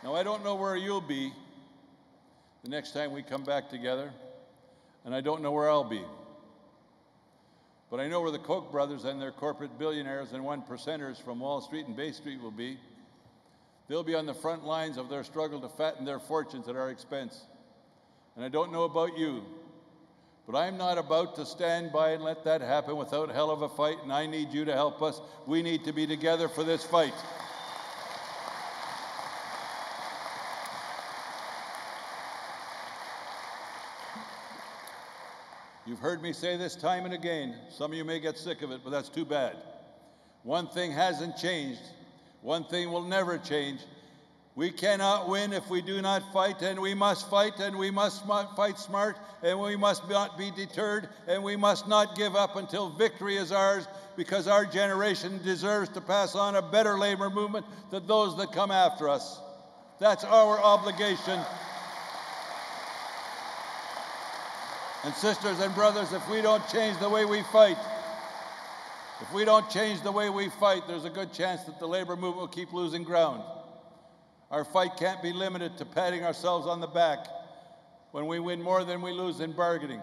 Now, I don't know where you'll be the next time we come back together, and I don't know where I'll be. But I know where the Koch brothers and their corporate billionaires and 1%ers from Wall Street and Bay Street will be. They'll be on the front lines of their struggle to fatten their fortunes at our expense. And I don't know about you, but I'm not about to stand by and let that happen without a hell of a fight, and I need you to help us. We need to be together for this fight. You've heard me say this time and again. Some of you may get sick of it, but that's too bad. One thing hasn't changed. One thing will never change. We cannot win if we do not fight, and we must fight, and we must fight smart, and we must not be deterred, and we must not give up until victory is ours, because our generation deserves to pass on a better labor movement than those that come after us. That's our obligation. And sisters and brothers, if we don't change the way we fight, there's a good chance that the labor movement will keep losing ground. Our fight can't be limited to patting ourselves on the back when we win more than we lose in bargaining.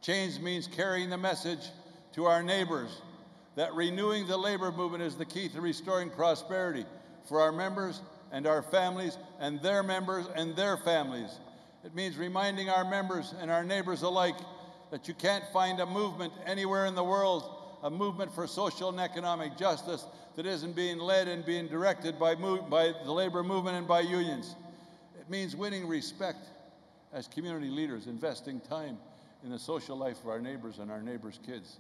Change means carrying the message to our neighbors that renewing the labor movement is the key to restoring prosperity for our members and our families and their members and their families. It means reminding our members and our neighbors alike that you can't find a movement anywhere in the world, a movement for social and economic justice, that isn't being led and being directed by the labor movement and by unions. It means winning respect as community leaders, investing time in the social life of our neighbors and our neighbors' kids.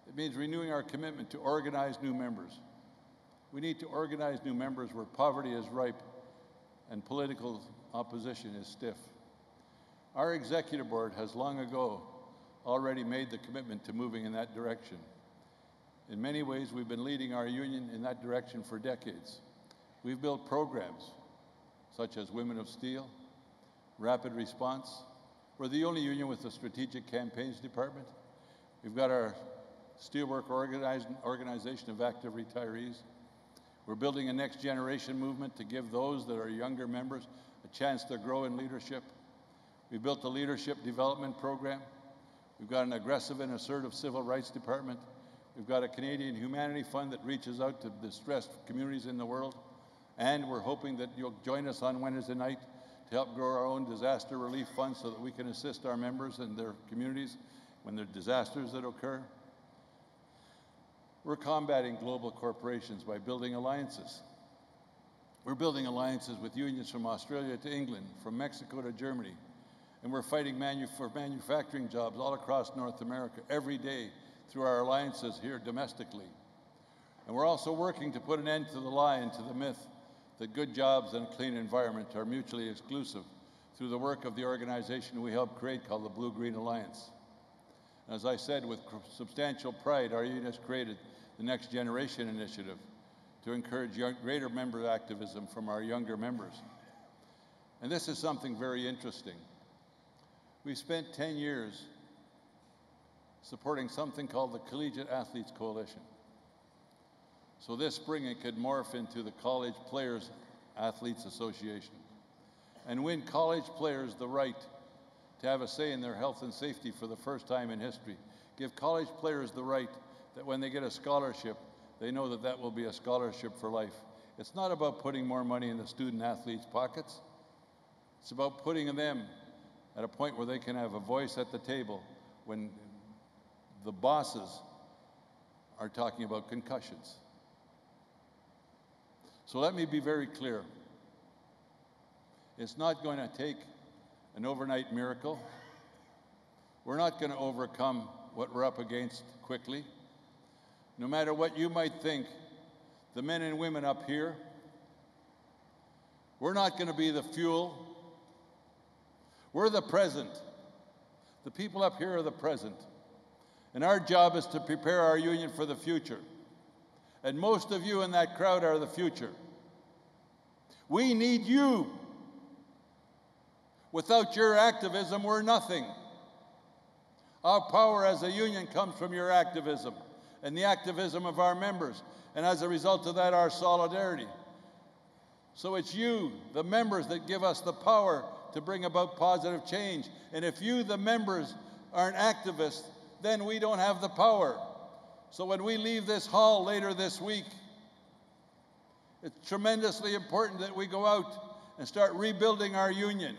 It means renewing our commitment to organize new members. We need to organize new members where poverty is ripe and political opposition is stiff. Our executive board has long ago already made the commitment to moving in that direction. In many ways, we've been leading our union in that direction for decades. We've built programs such as Women of Steel, Rapid Response. We're the only union with a strategic campaigns department. We've got our Steelworker organization of active retirees. We're building a next generation movement to give those that are younger members a chance to grow in leadership. We built a leadership development program. We've got an aggressive and assertive civil rights department. We've got a Canadian Humanity Fund that reaches out to distressed communities in the world. And we're hoping that you'll join us on Wednesday night to help grow our own disaster relief fund so that we can assist our members and their communities when there are disasters that occur. We're combating global corporations by building alliances. We're building alliances with unions from Australia to England, from Mexico to Germany. And we're fighting for manufacturing jobs all across North America every day through our alliances here domestically. And we're also working to put an end to the lie and to the myth that good jobs and a clean environment are mutually exclusive through the work of the organization we helped create called the Blue-Green Alliance. And as I said, with substantial pride, our union has created the Next Generation Initiative to encourage greater member activism from our younger members. And this is something very interesting. We spent 10 years supporting something called the Collegiate Athletes Coalition. So this spring it could morph into the College Players Athletes Association and win college players the right to have a say in their health and safety for the first time in history. Give college players the right that when they get a scholarship, they know that that will be a scholarship for life. It's not about putting more money in the student athletes' pockets. It's about putting them at a point where they can have a voice at the table when the bosses are talking about concussions. So let me be very clear. It's not going to take an overnight miracle. We're not going to overcome what we're up against quickly. No matter what you might think, the men and women up here, we're not going to be the fuel. We're the present. The people up here are the present. And our job is to prepare our union for the future. And most of you in that crowd are the future. We need you. Without your activism, we're nothing. Our power as a union comes from your activism and the activism of our members, and as a result of that, our solidarity. So it's you, the members, that give us the power to bring about positive change. And if you, the members, aren't activists, then we don't have the power. So when we leave this hall later this week, it's tremendously important that we go out and start rebuilding our union.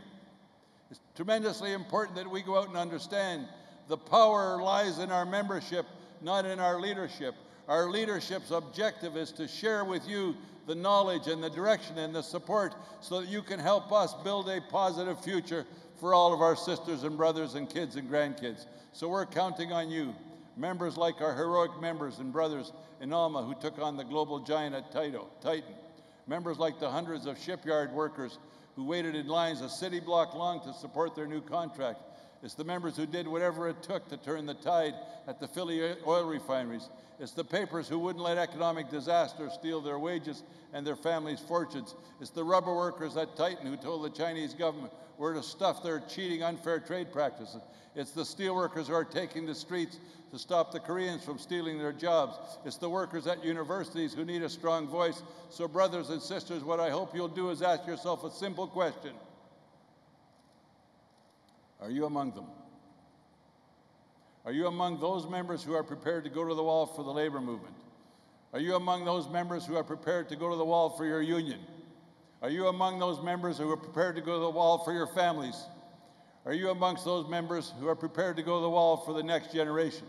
It's tremendously important that we go out and understand the power lies in our membership, not in our leadership. Our leadership's objective is to share with you the knowledge and the direction and the support so that you can help us build a positive future for all of our sisters and brothers and kids and grandkids. So we're counting on you, members like our heroic members and brothers in Alma who took on the global giant at Titan, members like the hundreds of shipyard workers who waited in lines a city block long to support their new contract. It's the members who did whatever it took to turn the tide at the Philly oil refineries. It's the papers who wouldn't let economic disaster steal their wages and their families' fortunes. It's the rubber workers at Titan who told the Chinese government where to stuff their cheating, unfair trade practices. It's the steelworkers who are taking the streets to stop the Koreans from stealing their jobs. It's the workers at universities who need a strong voice. So brothers and sisters, what I hope you'll do is ask yourself a simple question. Are you among them? Are you among those members who are prepared to go to the wall for the labor movement? Are you among those members who are prepared to go to the wall for your union? Are you among those members who are prepared to go to the wall for your families? Are you amongst those members who are prepared to go to the wall for the next generation?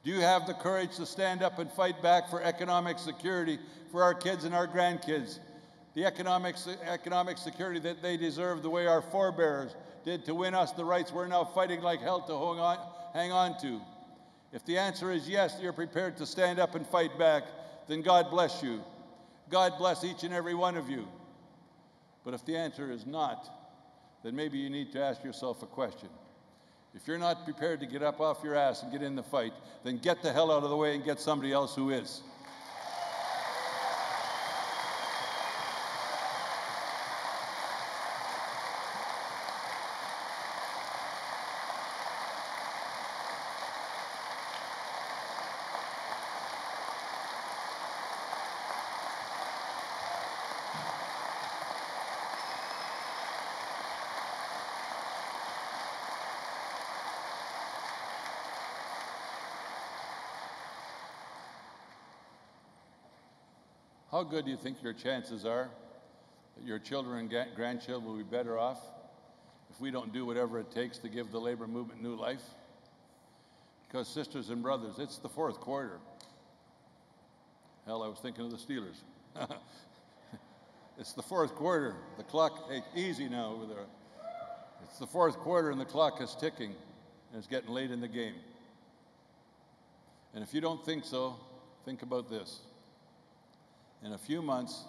Do you have the courage to stand up and fight back for economic security for our kids and our grandkids? The economic security that they deserve, the way our forebears did to win us the rights we're now fighting like hell to hang on to. If the answer is yes, you're prepared to stand up and fight back, then God bless you. God bless each and every one of you. But if the answer is not, then maybe you need to ask yourself a question. If you're not prepared to get up off your ass and get in the fight, then get the hell out of the way and get somebody else who is. How good do you think your chances are that your children and grandchildren will be better off if we don't do whatever it takes to give the labor movement new life? Because sisters and brothers, it's the fourth quarter. Hell, I was thinking of the Steelers. It's the fourth quarter. The clock, hey, easy now over there. It's the fourth quarter and the clock is ticking and it's getting late in the game. And if you don't think so, think about this. In a few months,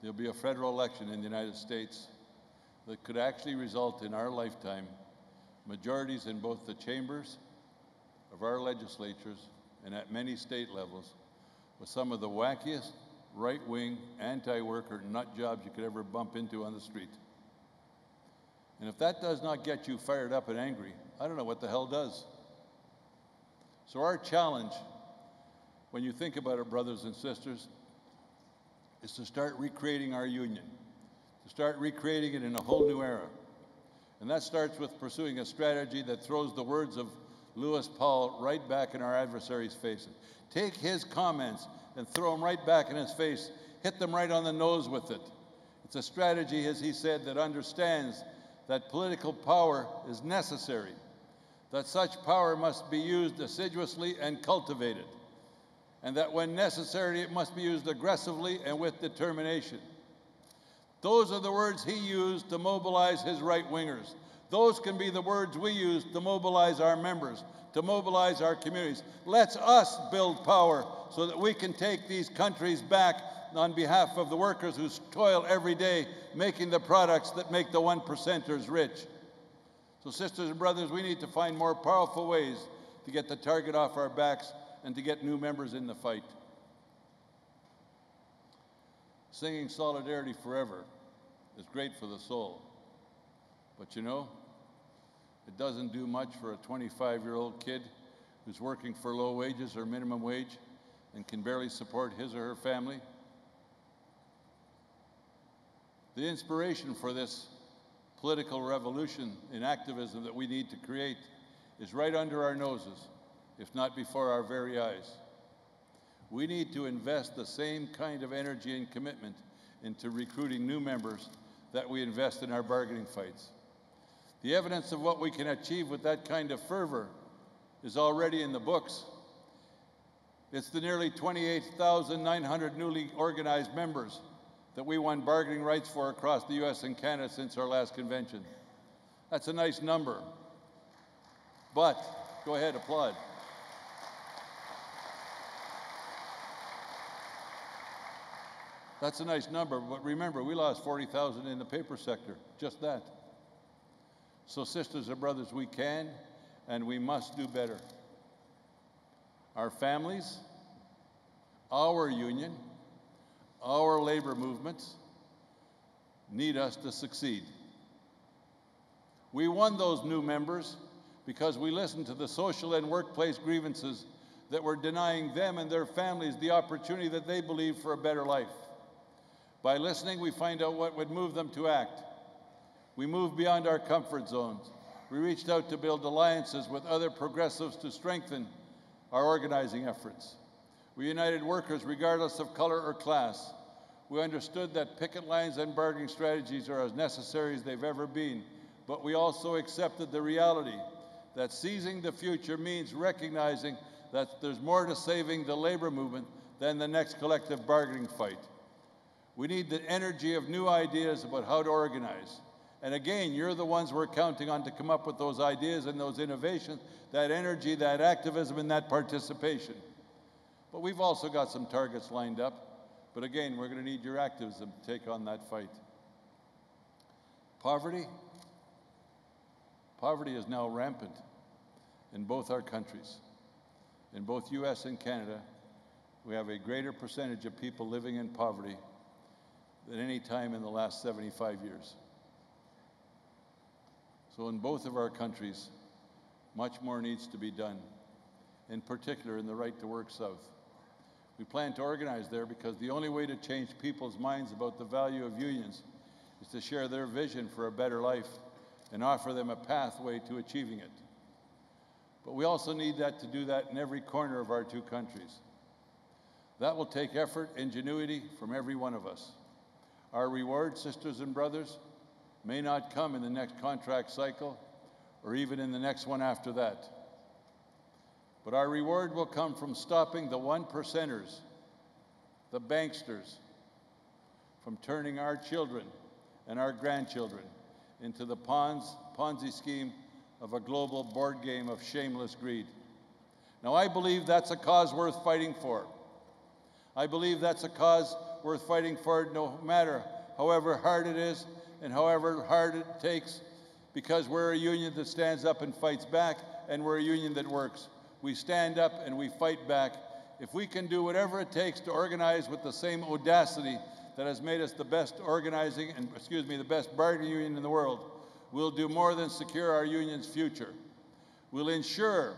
there'll be a federal election in the United States that could actually result in our lifetime majorities in both the chambers of our legislatures and at many state levels with some of the wackiest right-wing, anti-worker nut jobs you could ever bump into on the street. And if that does not get you fired up and angry, I don't know what the hell does. So our challenge, when you think about it, brothers and sisters, is to start recreating our union, to start recreating it in a whole new era. And that starts with pursuing a strategy that throws the words of Lewis Powell right back in our adversaries' faces. Take his comments and throw them right back in his face, hit them right on the nose with it. It's a strategy, as he said, that understands that political power is necessary, that such power must be used assiduously and cultivated, and that when necessary, it must be used aggressively and with determination. Those are the words he used to mobilize his right-wingers. Those can be the words we use to mobilize our members, to mobilize our communities. Let's us build power so that we can take these countries back on behalf of the workers who toil every day making the products that make the 1%ers rich. So sisters and brothers, we need to find more powerful ways to get the target off our backs and to get new members in the fight. Singing Solidarity Forever is great for the soul. But you know, it doesn't do much for a 25-year-old kid who's working for low wages or minimum wage and can barely support his or her family. The inspiration for this political revolution in activism that we need to create is right under our noses, if not before our very eyes. We need to invest the same kind of energy and commitment into recruiting new members that we invest in our bargaining fights. The evidence of what we can achieve with that kind of fervor is already in the books. It's the nearly 28,900 newly organized members that we won bargaining rights for across the US and Canada since our last convention. That's a nice number. But, go ahead, applaud. That's a nice number, but remember, we lost 40,000 in the paper sector, just that. So sisters and brothers, we can and we must do better. Our families, our union, our labor movements need us to succeed. We won those new members because we listened to the social and workplace grievances that were denying them and their families the opportunity that they believed for a better life. By listening, we find out what would move them to act. We moved beyond our comfort zones. We reached out to build alliances with other progressives to strengthen our organizing efforts. We united workers regardless of color or class. We understood that picket lines and bargaining strategies are as necessary as they've ever been, but we also accepted the reality that seizing the future means recognizing that there's more to saving the labor movement than the next collective bargaining fight. We need the energy of new ideas about how to organize. And again, you're the ones we're counting on to come up with those ideas and those innovations, that energy, that activism, and that participation. But we've also got some targets lined up. But again, we're going to need your activism to take on that fight. Poverty is now rampant in both our countries. In both US and Canada, we have a greater percentage of people living in poverty than any time in the last 75 years. So in both of our countries, much more needs to be done, in particular in the Right to Work South. We plan to organize there because the only way to change people's minds about the value of unions is to share their vision for a better life and offer them a pathway to achieving it. But we also need to do that in every corner of our two countries. That will take effort, ingenuity from every one of us. Our reward, sisters and brothers, may not come in the next contract cycle or even in the next one after that. But our reward will come from stopping the 1%ers, the banksters, from turning our children and our grandchildren into the Ponzi scheme of a global board game of shameless greed. Now, I believe that's a cause worth fighting for. I believe that's a cause worth fighting for no matter however hard it is and however hard it takes, because we're a union that stands up and fights back, and we're a union that works. We stand up and we fight back. If we can do whatever it takes to organize with the same audacity that has made us the best the best bargaining union in the world, we'll do more than secure our union's future. We'll ensure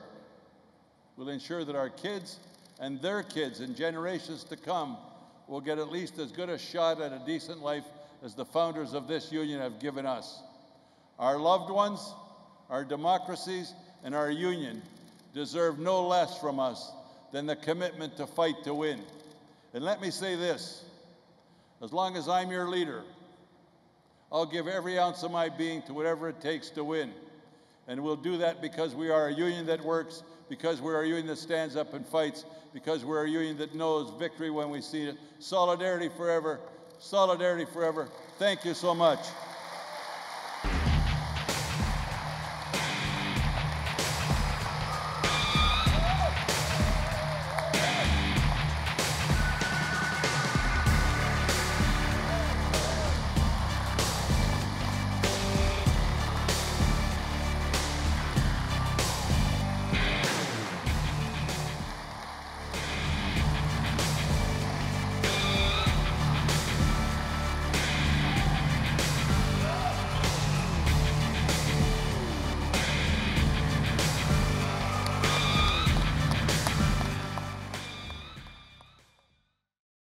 that our kids and their kids and generations to come will get at least as good a shot at a decent life as the founders of this union have given us. Our loved ones, our democracies, and our union deserve no less from us than the commitment to fight to win. And let me say this, as long as I'm your leader, I'll give every ounce of my being to whatever it takes to win. And we'll do that because we are a union that works, because we're a union that stands up and fights, because we're a union that knows victory when we see it. Solidarity forever. Solidarity forever. Thank you so much.